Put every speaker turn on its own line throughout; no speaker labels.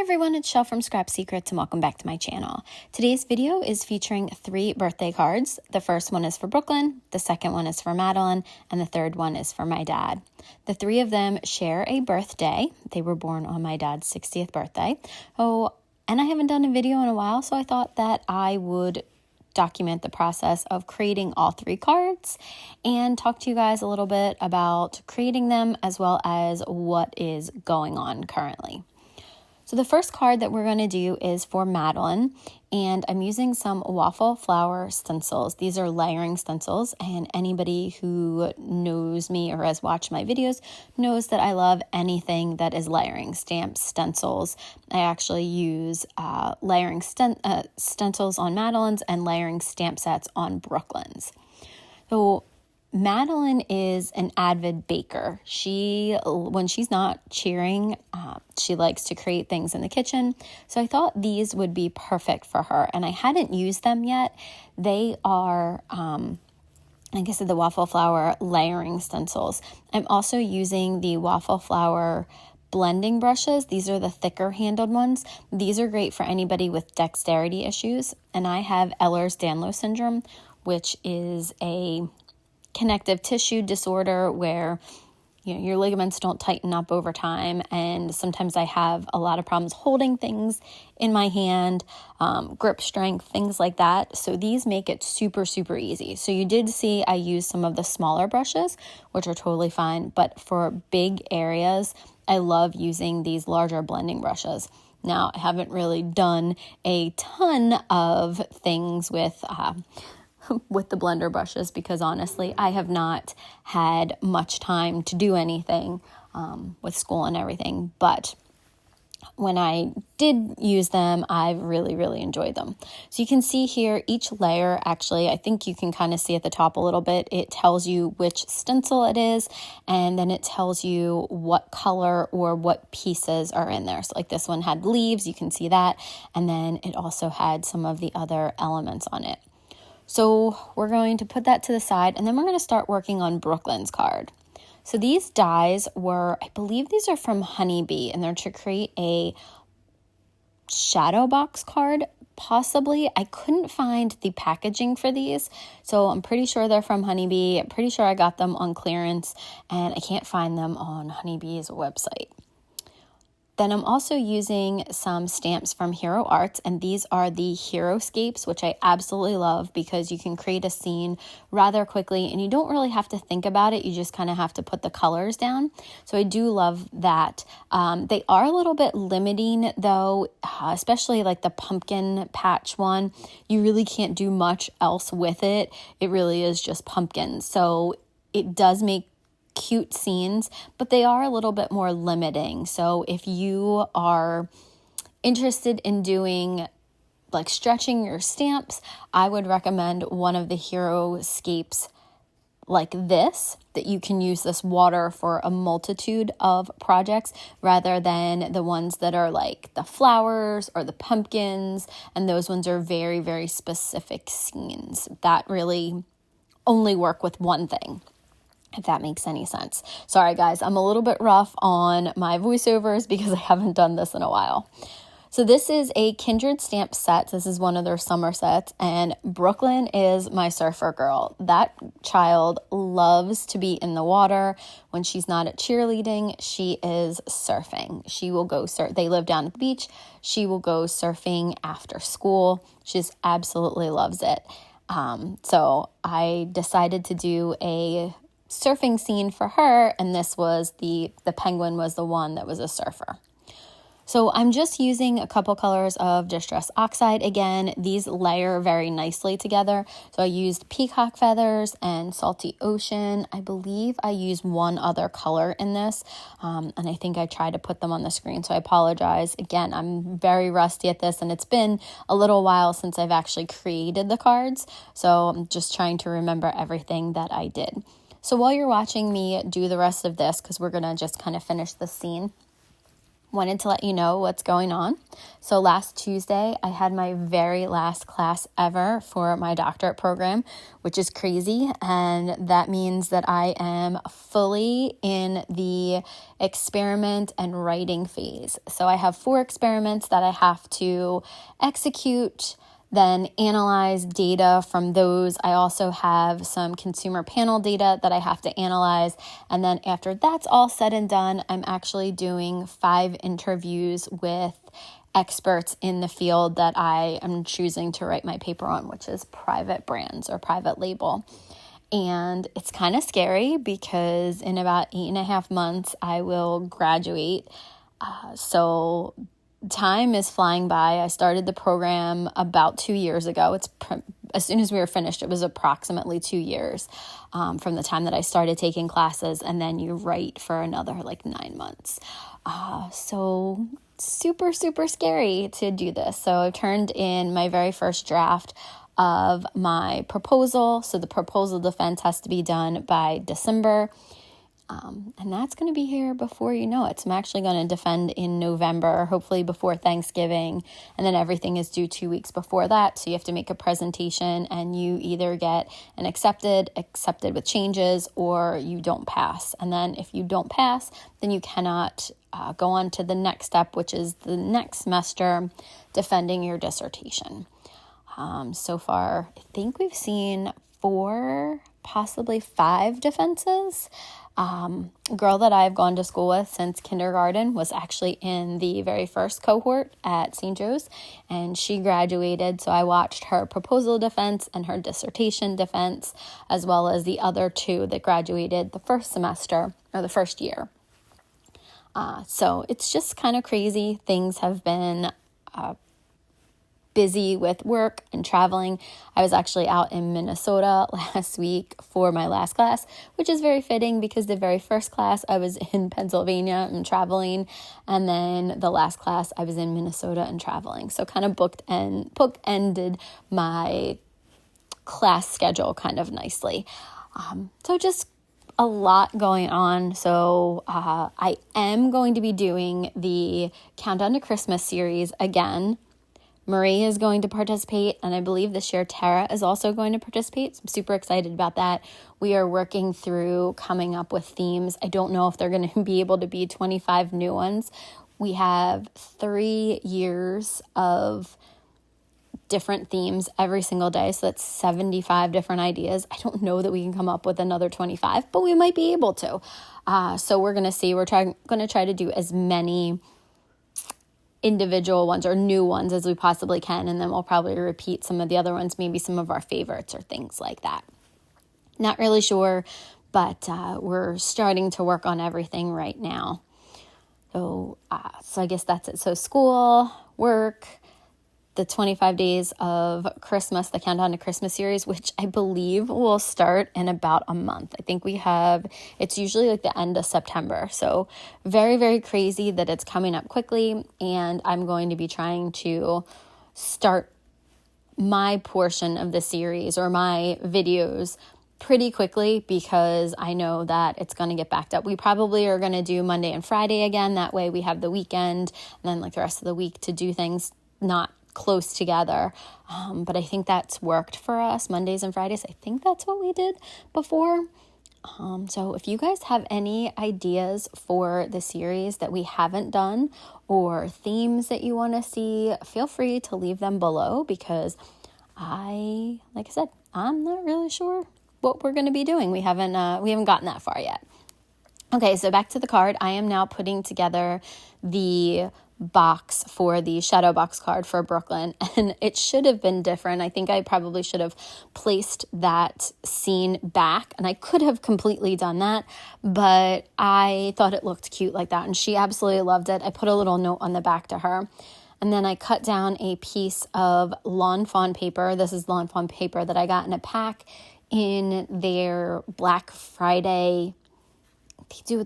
everyone, it's Shell from Scrap Secrets and welcome back to my channel. Today's video is featuring 3 birthday cards. The first one is for Brooklyn, the second one is for Madeline, and the third one is for my dad. The 3 of them share a birthday. They were born on my dad's 60th birthday. And I haven't done a video in a while, so I thought that I would document the process of creating all 3 cards and talk to you guys a little bit about creating them as well as what is going on currently. So the first card that we're going to do is for Madeline, and I'm using some waffle flower stencils. These are layering stencils, and anybody who knows me or has watched my videos knows that I love anything that is layering, stamps, stencils. I actually use layering stencils on Madeline's and layering stamp sets on Brooklyn's. So Madeline is an avid baker. When she's not cheering, she likes to create things in the kitchen. So I thought these would be perfect for her. And I hadn't used them yet. They are, like I said, the waffle flower layering stencils. I'm also using the waffle flower blending brushes. These are the thicker handled ones. These are great for anybody with dexterity issues. And I have Ehlers-Danlos syndrome, which is a connective tissue disorder where your ligaments don't tighten up over time, and sometimes I have a lot of problems holding things in my hand, grip strength, things like that. So these make it super, super easy. So you did see I used some of the smaller brushes, which are totally fine, but for big areas, I love using these larger blending brushes. Now, I haven't really done a ton of things with the blender brushes because honestly, I have not had much time to do anything with school and everything. But when I did use them, I really, really enjoyed them. So you can see here, each layer, actually, I think you can kind of see at the top a little bit, it tells you which stencil it is, and then it tells you what color or what pieces are in there. So like this one had leaves, you can see that, and then it also had some of the other elements on it. So we're going to put that to the side, and then we're going to start working on Brooklyn's card. So these dies were, I believe these are from Honeybee, and they're to create a shadow box card, possibly. I couldn't find the packaging for these, so I'm pretty sure they're from Honeybee. I'm pretty sure I got them on clearance, and I can't find them on Honeybee's website. Then I'm also using some stamps from Hero Arts, and these are the Heroscapes, which I absolutely love because you can create a scene rather quickly and you don't really have to think about it. You just kind of have to put the colors down. So I do love that. They are a little bit limiting though, especially like the pumpkin patch one. You really can't do much else with it. It really is just pumpkins. So it does make cute scenes, but they are a little bit more limiting. So if you are interested in doing like stretching your stamps, I would recommend one of the Heroscapes like this, that you can use this water for a multitude of projects rather than the ones that are like the flowers or the pumpkins, and those ones are very, very specific scenes that really only work with one thing, if that makes any sense. Sorry guys, I'm a little bit rough on my voiceovers because I haven't done this in a while. So this is a Kindred stamp set. This is one of their summer sets, and Brooklyn is my surfer girl. That child loves to be in the water. When she's not at cheerleading, she is surfing. She will go surf. They live down at the beach. She will go surfing after school. She just absolutely loves it. So I decided to do a surfing scene for her, and this was the penguin was the one that was a surfer. So I'm just using a couple colors of Distress Oxide. Again, these layer very nicely together. So I used Peacock Feathers and Salty Ocean. I believe I used one other color in this, and I think I tried to put them on the screen, so I apologize. Again, I'm very rusty at this, and it's been a little while since I've actually created the cards, so I'm just trying to remember everything that I did. So while you're watching me do the rest of this, because we're going to just kind of finish the scene, wanted to let you know what's going on. So last Tuesday, I had my very last class ever for my doctorate program, which is crazy. And that means that I am fully in the experiment and writing phase. So I have 4 experiments that I have to execute, then analyze data from those. I also have some consumer panel data that I have to analyze. And then after that's all said and done, I'm actually doing 5 interviews with experts in the field that I am choosing to write my paper on, which is private brands or private label. And it's kind of scary because in about 8.5 months, I will graduate. So time is flying by. I started the program about 2 years ago. As soon as we were finished, it was approximately 2 years from the time that I started taking classes, and then you write for another 9 months. So super, super scary to do this. So I turned in my very first draft of my proposal. So the proposal defense has to be done by December. And that's going to be here before you know it. So I'm actually going to defend in November, hopefully before Thanksgiving. And then everything is due 2 weeks before that. So you have to make a presentation and you either get an accepted with changes, or you don't pass. And then if you don't pass, then you cannot go on to the next step, which is the next semester defending your dissertation. So far, I think we've seen 4, possibly 5 defenses. A girl that I've gone to school with since kindergarten was actually in the very first cohort at St. Joe's, and she graduated. So I watched her proposal defense and her dissertation defense, as well as the other 2 that graduated the first semester or the first year. So it's just kind of crazy. Things have been busy with work and traveling. I was actually out in Minnesota last week for my last class, which is very fitting because the very first class I was in Pennsylvania and traveling, and then the last class I was in Minnesota and traveling. So kind of bookended my class schedule kind of nicely. So just a lot going on. So I am going to be doing the Countdown to Christmas series again. Marie is going to participate, and I believe this year Tara is also going to participate. So I'm super excited about that. We are working through coming up with themes. I don't know if they're going to be able to be 25 new ones. We have 3 years of different themes every single day, so that's 75 different ideas. I don't know that we can come up with another 25, but we might be able to. So we're going to see. We're going to try to do as many individual ones or new ones as we possibly can, and then we'll probably repeat some of the other ones, maybe some of our favorites or things like that. Not really sure, but we're starting to work on everything right now. So I guess that's it. So school, work, the 25 days of Christmas, the Countdown to Christmas series, which I believe will start in about a month. I think it's usually the end of September. So very, very crazy that it's coming up quickly. And I'm going to be trying to start my portion of the series or my videos pretty quickly because I know that it's going to get backed up. We probably are going to do Monday and Friday again. That way we have the weekend and then the rest of the week to do things not close together. But I think that's worked for us, Mondays and Fridays. I think that's what we did before. So if you guys have any ideas for the series that we haven't done or themes that you want to see, feel free to leave them below because like I said, I'm not really sure what we're going to be doing. We haven't gotten that far yet. Okay, so back to the card. I am now putting together the box for the shadow box card for Brooklyn, and it should have been different. I think I probably should have placed that scene back, and I could have completely done that, but I thought it looked cute like that, and she absolutely loved it. I put a little note on the back to her, and then I cut down a piece of Lawn Fawn paper. This is Lawn Fawn paper that I got in a pack in their Black Friday. They do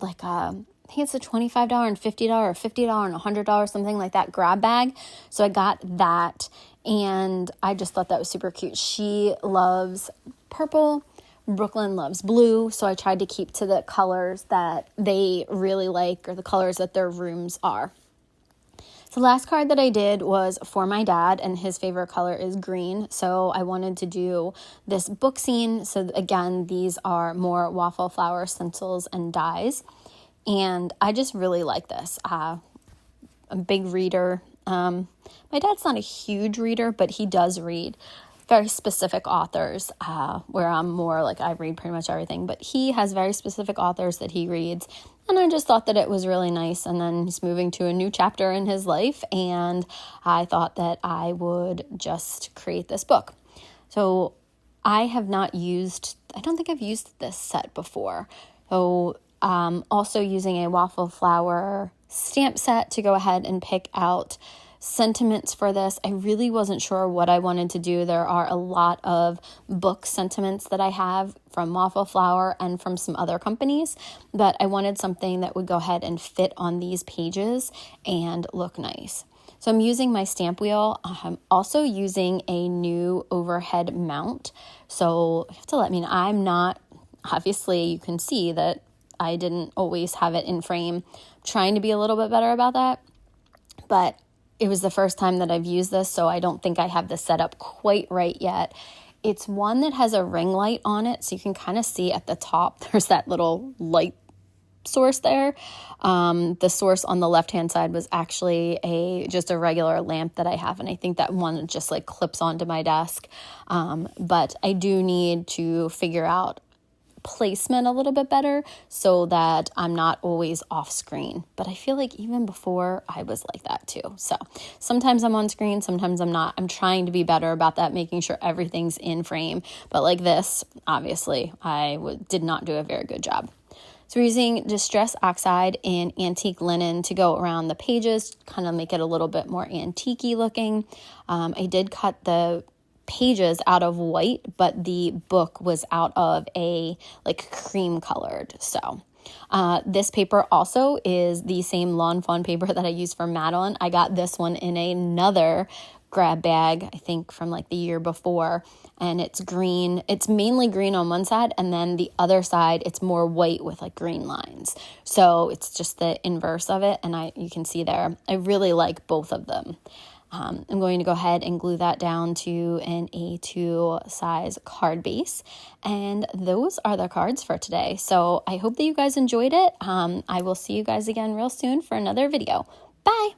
I think it's a $25 and $50 or $50 and $100, something like that, grab bag. So I got that, and I just thought that was super cute. She loves purple. Brooklyn loves blue. So I tried to keep to the colors that they really like or the colors that their rooms are. So the last card that I did was for my dad, and his favorite color is green. So I wanted to do this book scene. So again, these are more waffle flower stencils and dies. And I just really like this. I'm a big reader. My dad's not a huge reader, but he does read very specific authors, where I'm more like I read pretty much everything, but he has very specific authors that he reads. And I just thought that it was really nice. And then he's moving to a new chapter in his life. And I thought that I would just create this book. So I don't think I've used this set before. So also using a waffle flower stamp set to go ahead and pick out sentiments for this. I really wasn't sure what I wanted to do. There are a lot of book sentiments that I have from Waffle Flower and from some other companies, but I wanted something that would go ahead and fit on these pages and look nice. So I'm using my stamp wheel. I'm also using a new overhead mount. So you have to let me know. Obviously you can see that I didn't always have it in frame. I'm trying to be a little bit better about that, but it was the first time that I've used this, so I don't think I have this set up quite right yet. It's one that has a ring light on it, so you can kind of see at the top, there's that little light source there. The source on the left-hand side was actually just a regular lamp that I have, and I think that one just like clips onto my desk. But I do need to figure out placement a little bit better so that I'm not always off screen. But I feel like even before I was like that too. So sometimes I'm on screen, sometimes I'm not. I'm trying to be better about that, making sure everything's in frame. But like this, obviously, did not do a very good job. So we're using Distress Oxide and Antique Linen to go around the pages, kind of make it a little bit more antique-y looking. I did cut the pages out of white, but the book was out of a like cream colored. So this paper also is the same Lawn Fawn paper that I used for Madeline. I got this one in another grab bag, I think from like the year before, and it's green. It's mainly green on one side, and then the other side it's more white with like green lines. So it's just the inverse of it, and you can see there. I really like both of them. I'm going to go ahead and glue that down to an A2 size card base. And those are the cards for today. So I hope that you guys enjoyed it. I will see you guys again real soon for another video. Bye!